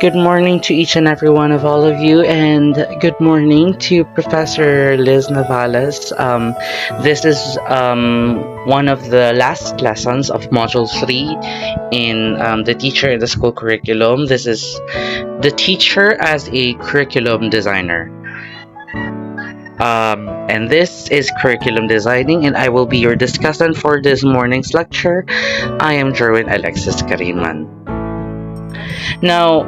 Good morning to each and every one of all of you, and good morning to Professor Liz Navales. This is one of the last lessons of Module 3 in the Teacher in the School curriculum. This is the teacher as a curriculum designer. And this is curriculum designing, and I will be your discussant for this morning's lecture. I am Jerwin Alexis Cariman. Now,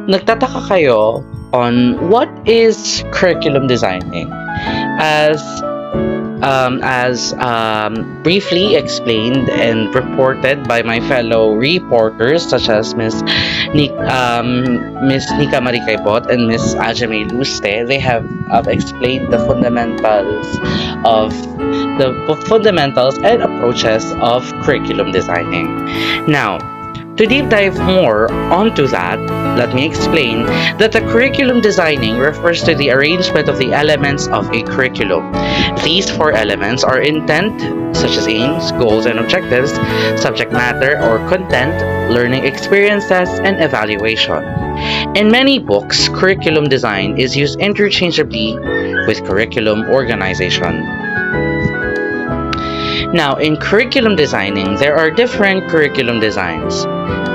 nagtataka kayo on what is curriculum designing? As briefly explained and reported by my fellow reporters such as Miss Nika Marikaybot and Miss Ajame Luste, they have explained the fundamentals and approaches of curriculum designing. Now, to deep dive more onto that, let me explain that the curriculum designing refers to the arrangement of the elements of a curriculum. These four elements are intent, such as aims, goals, and objectives, subject matter or content, learning experiences, and evaluation. In many books, curriculum design is used interchangeably with curriculum organization. Now, in curriculum designing, there are different curriculum designs.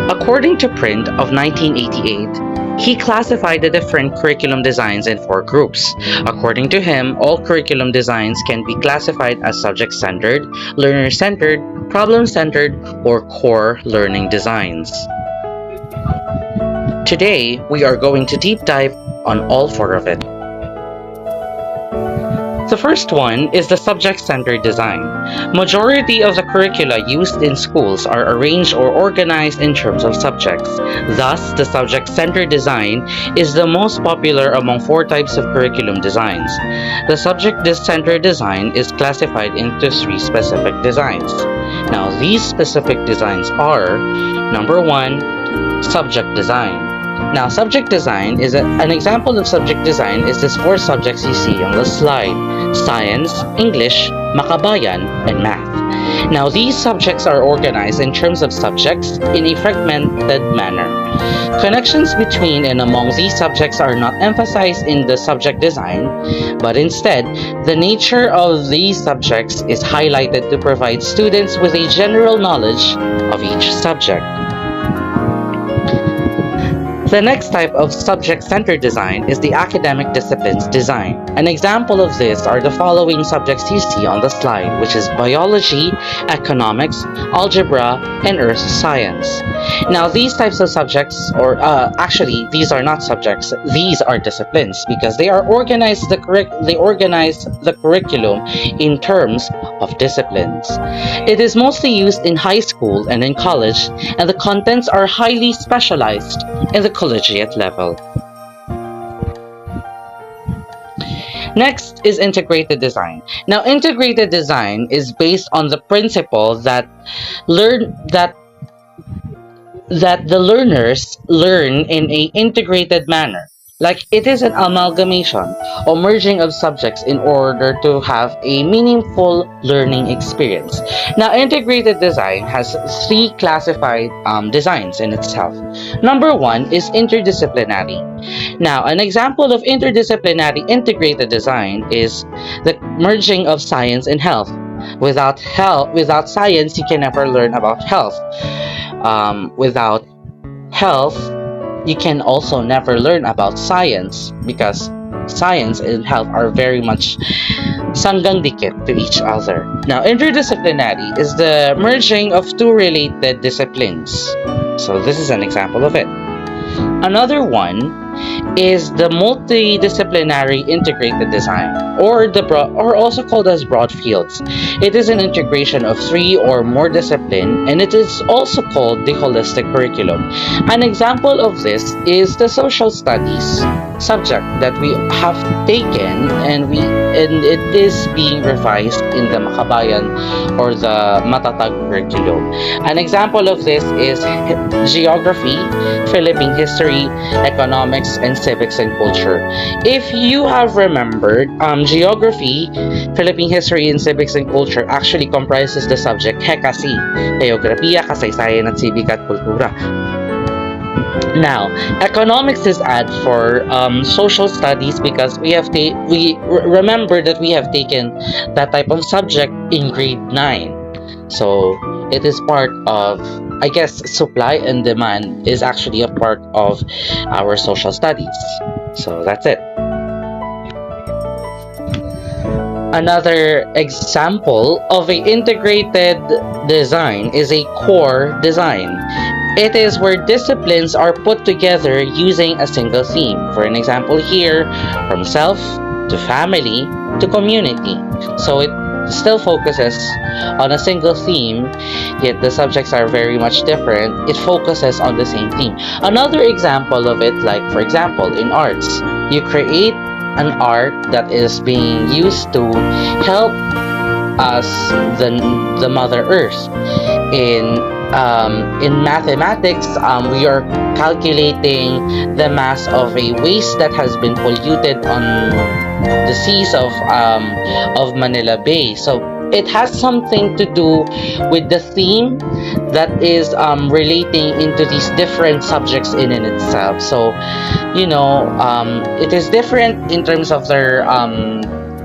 According to Print of 1988, he classified the different curriculum designs in four groups. According to him, all curriculum designs can be classified as subject-centered, learner-centered, problem-centered, or core learning designs. Today, we are going to deep dive on all four of it. The first one is the subject-centered design. Majority of the curricula used in schools are arranged or organized in terms of subjects. Thus, the subject-centered design is the most popular among four types of curriculum designs. The subject-centered design is classified into three specific designs. Now, these specific designs are, number one, subject design. Now, subject design is an example of subject design is these four subjects you see on the slide: science, English, makabayan, and math. Now, these subjects are organized in terms of subjects in a fragmented manner. Connections between and among these subjects are not emphasized in the subject design, but instead, the nature of these subjects is highlighted to provide students with a general knowledge of each subject. The next type of subject-centered design is the academic disciplines design. An example of this are the following subjects you see on the slide, which is biology, economics, algebra, and earth science. Now, these types of subjects, actually, these are not subjects, these are disciplines because they organize the curriculum in terms of disciplines. It is mostly used in high school and in college, and the contents are highly specialized in the collegiate level. Next is integrated design. Now, integrated design is based on the principle that the learners learn in an integrated manner. Like it is an amalgamation or merging of subjects in order to have a meaningful learning experience. Now, integrated design has three classified designs in itself. Number one is interdisciplinary. Now, an example of interdisciplinary integrated design is the merging of science and health. Without science, you can never learn about health. Without health, you can also never learn about science because science and health are very much sanggang dikit to each other. Now, interdisciplinary is the merging of two related disciplines. So this is an example of it. Another one is the multidisciplinary integrated design, or also called as broad fields. It is an integration of three or more disciplines, and it is also called the holistic curriculum. An example of this is the social studies subject that we have taken, and it is being revised in the Makabayan or the Matatag curriculum. An example of this is geography, Philippine history, economics, and civics and culture. If you have remembered, geography, Philippine history, and civics and culture actually comprises the subject HECASI, Geographiya, Kasaysayan at Sibika at Kultura. Now, economics is add for social studies because remember that we have taken that type of subject in grade 9. So it is part of, I guess, supply and demand is actually a part of our social studies. So that's it. Another example of a integrated design is a core design. It is where disciplines are put together using a single theme. For an example here, from self to family to community. So it still focuses on a single theme, yet the subjects are very much different. It focuses on the same theme. Another example of it, like for example, in arts, you create an art that is being used to help us, the Mother Earth. In mathematics, we are calculating the mass of a waste that has been polluted on the seas of Manila Bay. So it has something to do with the theme that is relating into these different subjects in itself. So, it is different in terms of their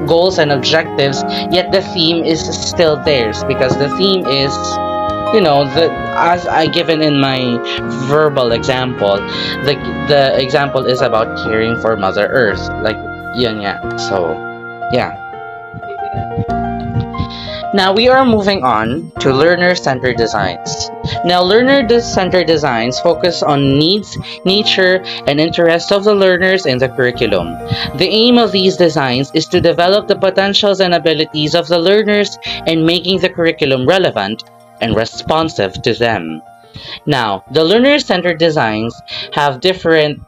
goals and objectives, yet the theme is still theirs because the theme is, as I given in my verbal example, the example is about caring for Mother Earth, like yun nga. So yeah. Now we are moving on to learner-centered designs. Now, learner-centered designs focus on needs, nature, and interests of the learners in the curriculum. The aim of these designs is to develop the potentials and abilities of the learners and making the curriculum relevant and responsive to them. Now, the learner-centered designs have different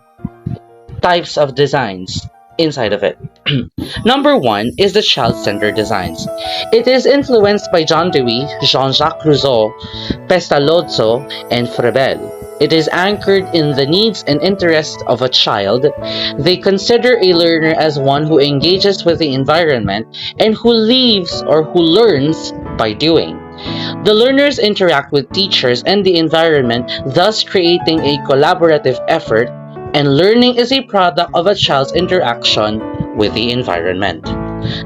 types of designs inside of it. Number one is the child-centered designs. It is influenced by John Dewey, Jean-Jacques Rousseau, Pestalozzo, and Frebel. It is anchored in the needs and interests of a child. They consider a learner as one who engages with the environment and who lives or who learns by doing. The learners interact with teachers and the environment, thus creating a collaborative effort, and learning is a product of a child's interaction with the environment.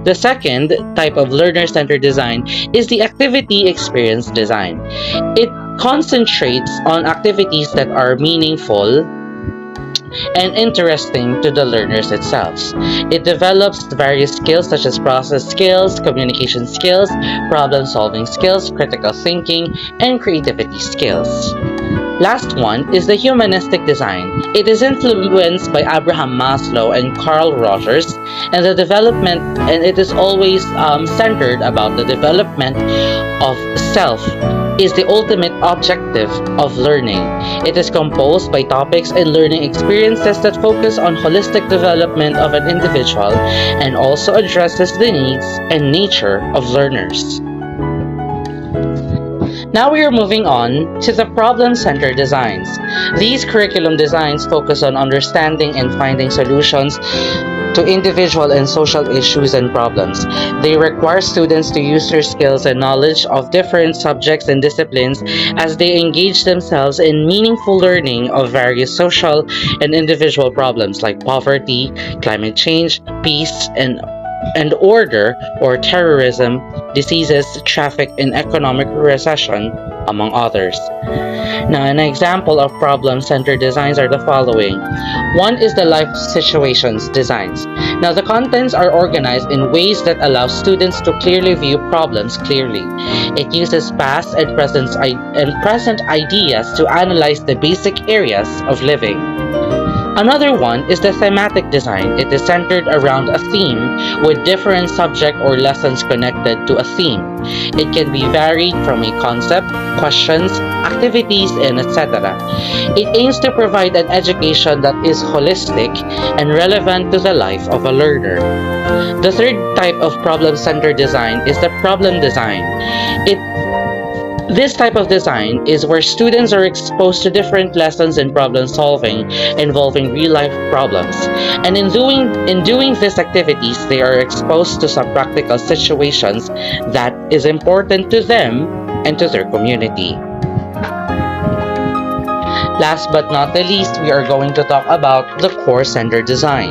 The second type of learner-centered design is the activity experience design. It concentrates on activities that are meaningful and interesting to the learners itself. It develops various skills such as process skills, communication skills, problem-solving skills, critical thinking, and creativity skills. Last one is the humanistic design. It is influenced by Abraham Maslow and Carl Rogers, and it is always centered about the development of self is the ultimate objective of learning. It is composed by topics and learning experiences that focus on holistic development of an individual and also addresses the needs and nature of learners. Now we are moving on to the problem-centered designs. These curriculum designs focus on understanding and finding solutions to individual and social issues and problems. They require students to use their skills and knowledge of different subjects and disciplines as they engage themselves in meaningful learning of various social and individual problems like poverty, climate change, peace, and order or terrorism, diseases, traffic, and economic recession, among others. Now, an example of problem-centered designs are the following. One is the life situations designs. Now, the contents are organized in ways that allow students to clearly view problems clearly. It uses past and present ideas to analyze the basic areas of living. Another one is the thematic design. It is centered around a theme with different subject or lessons connected to a theme. It can be varied from a concept, questions, activities, and etc. It aims to provide an education that is holistic and relevant to the life of a learner. The third type of problem-centered design is the problem design. This type of design is where students are exposed to different lessons in problem solving involving real-life problems. And in doing these activities, they are exposed to some practical situations that is important to them and to their community. Last but not the least, we are going to talk about the course-centered design.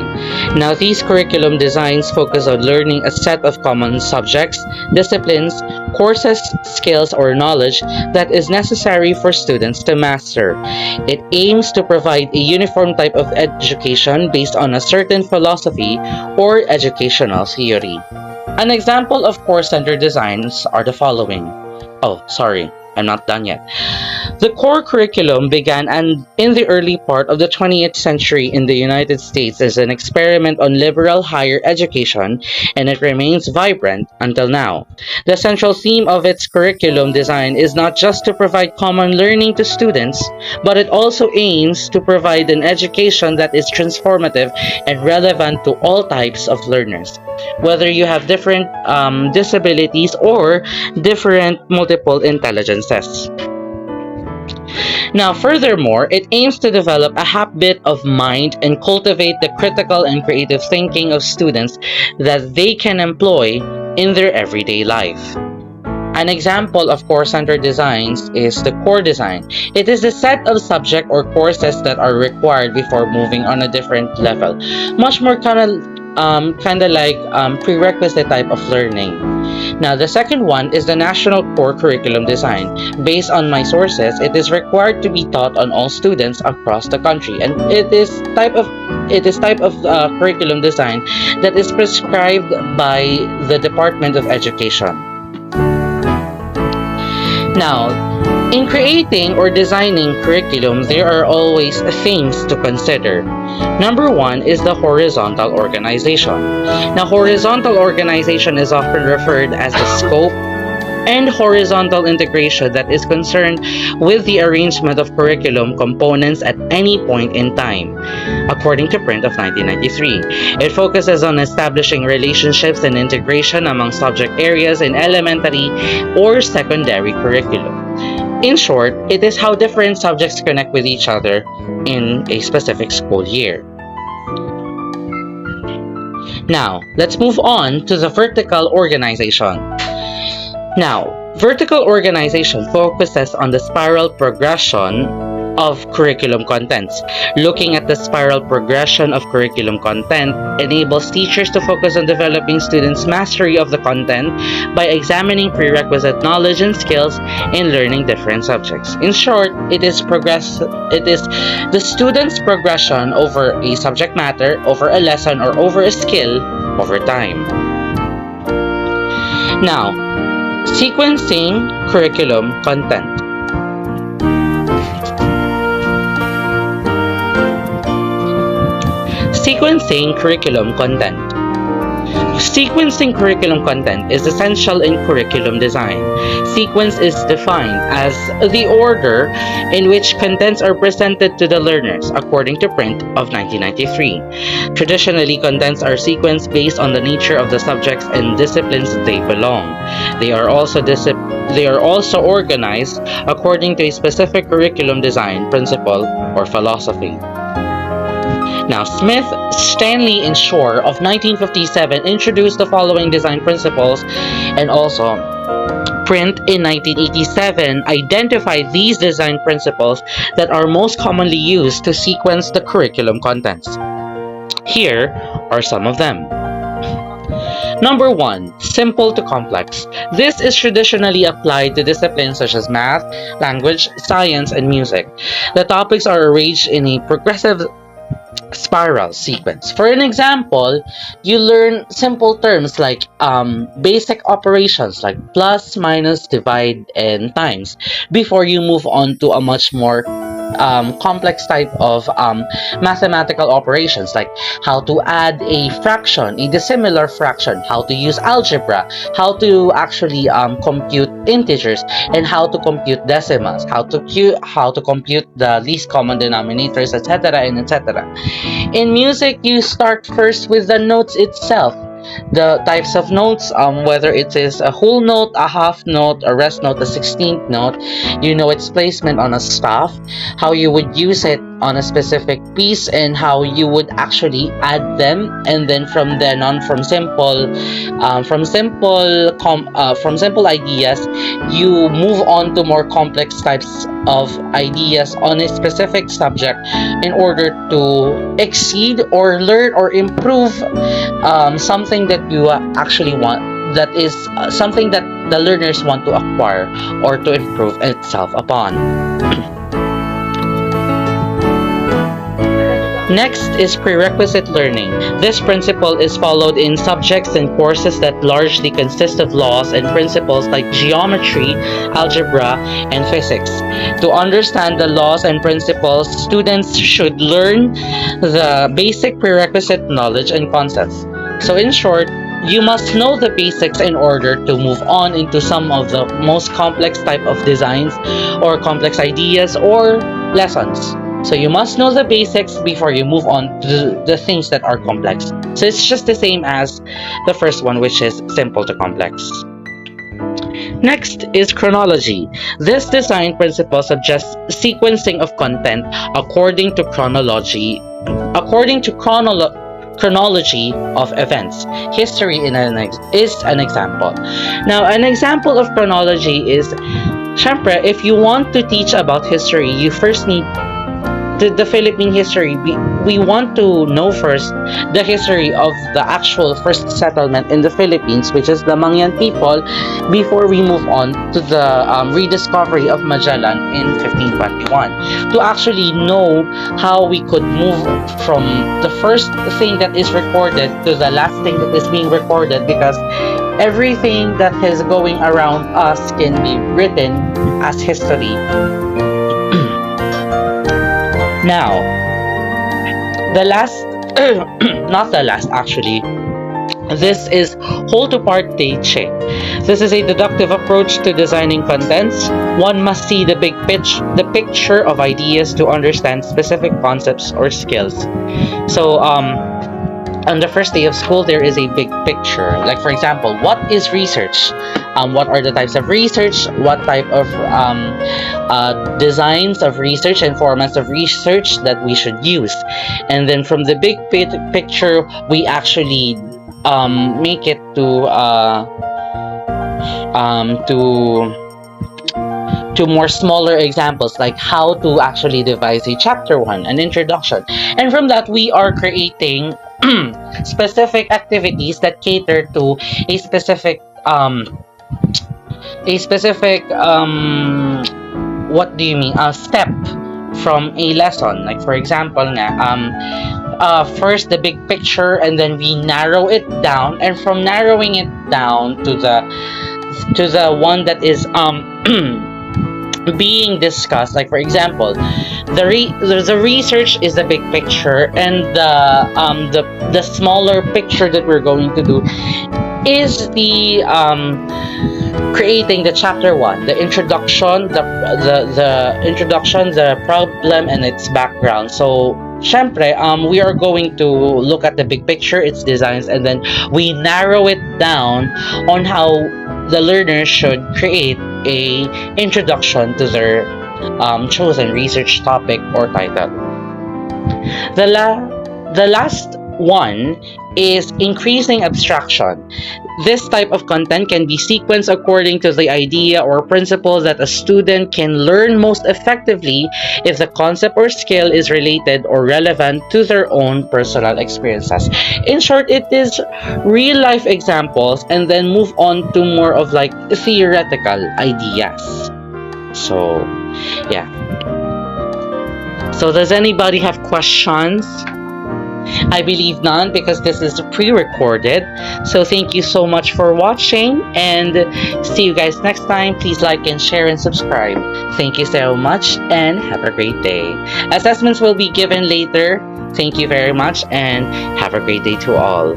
Now, these curriculum designs focus on learning a set of common subjects, disciplines, courses, skills, or knowledge that is necessary for students to master. It aims to provide a uniform type of education based on a certain philosophy or educational theory. An example of course-centered designs are the following. Oh, sorry, I'm not done yet. The core curriculum began in the early part of the 20th century in the United States as an experiment on liberal higher education, and it remains vibrant until now. The central theme of its curriculum design is not just to provide common learning to students, but it also aims to provide an education that is transformative and relevant to all types of learners, whether you have different disabilities or different multiple intelligences. Now, furthermore, it aims to develop a habit of mind and cultivate the critical and creative thinking of students that they can employ in their everyday life. An example of course-centered designs is the core design. It is the set of subject or courses that are required before moving on a different level. Much more kind of like prerequisite type of learning. Now, the second one is the National Core Curriculum Design. Based on my sources, it is required to be taught on all students across the country, and it is type of curriculum design that is prescribed by the Department of Education. Now, in creating or designing curriculum, there are always things to consider. Number one is the horizontal organization. Now, horizontal organization is often referred as the scope and horizontal integration that is concerned with the arrangement of curriculum components at any point in time, according to print of 1993. It focuses on establishing relationships and integration among subject areas in elementary or secondary curriculum. In short, it is how different subjects connect with each other in a specific school year. Now, let's move on to the vertical organization. Now, vertical organization focuses on the spiral progression of curriculum contents. Looking at the spiral progression of curriculum content enables teachers to focus on developing students' mastery of the content by examining prerequisite knowledge and skills in learning different subjects. In short, it is the student's progression over a subject matter, over a lesson, or over a skill over time. Now, sequencing curriculum content. Sequencing curriculum content. Sequencing curriculum content is essential in curriculum design. Sequence is defined as the order in which contents are presented to the learners, according to print of 1993. Traditionally, contents are sequenced based on the nature of the subjects and disciplines they belong. They are also organized according to a specific curriculum design principle or philosophy. Now, Smith, Stanley, and Shore of 1957 introduced the following design principles, and also Print in 1987 identified these design principles that are most commonly used to sequence the curriculum contents. Here are some of them. Number 1. Simple to complex. This is traditionally applied to disciplines such as math, language, science, and music. The topics are arranged in a progressive spiral sequence. For an example, you learn simple terms like basic operations like plus, minus, divide, and times before you move on to a much more complex type of mathematical operations like how to add a fraction, a dissimilar fraction, how to use algebra, how to actually compute integers, and how to compute decimals, how to compute the least common denominators, etc. and etc. In music, you start first with the notes itself. The types of notes, whether it is a whole note, a half note, a rest note, a 16th note, you know its placement on a staff, how you would use it on a specific piece, and how you would actually add them, and then from then on, from simple ideas, you move on to more complex types of ideas on a specific subject in order to exceed or learn or improve something that you actually want, that is something that the learners want to acquire or to improve itself upon. Next is prerequisite learning. This principle is followed in subjects and courses that largely consist of laws and principles like geometry, algebra, and physics. To understand the laws and principles, students should learn the basic prerequisite knowledge and concepts. So in short, you must know the basics in order to move on into some of the most complex type of designs or complex ideas or lessons. So you must know the basics before you move on to the things that are complex. So it's just the same as the first one, which is simple to complex. Next is chronology. This design principle suggests sequencing of content according to chronology of events. History is an example. Now, an example of chronology is, syempre, if you want to teach about history, you first need the Philippine history. We want to know first the history of the actual first settlement in the Philippines, which is the Mangyan people, before we move on to the rediscovery of Magellan in 1521. To actually know how we could move from the first thing that is recorded to the last thing that is being recorded, because everything that is going around us can be written as history. Now, the last, not the last actually, this is whole to part teaching. This is a deductive approach to designing contents. One must see the the picture of ideas to understand specific concepts or skills. So, on the first day of school, there is a big picture. Like, for example, what is research? What are the types of research? What type of designs of research and formats of research that we should use? And then from the big picture, we actually make it to more smaller examples, like how to actually devise a chapter 1, an introduction. And from that, we are creating specific activities that cater to a specific what do you mean, a step from a lesson. Like, for example, first the big picture, and then we narrow it down, and from narrowing it down to the one that is being discussed. Like, for example, the research is the big picture, and the smaller picture that we're going to do is the creating the chapter 1, the introduction, the introduction, the problem, and its background. So syempre, we are going to look at the big picture, its designs, and then we narrow it down on how the learner should create a introduction to their chosen research topic or title. The last one is increasing abstraction. This type of content can be sequenced according to the idea or principle that a student can learn most effectively if the concept or skill is related or relevant to their own personal experiences. In short, it is real life examples, and then move on to more of like theoretical ideas. So, yeah. So, does anybody have questions? I believe none, because this is pre-recorded. So thank you so much for watching, and see you guys next time. Please like and share and subscribe. Thank you so much, and have a great day. Assessments will be given later. Thank you very much, and have a great day to all.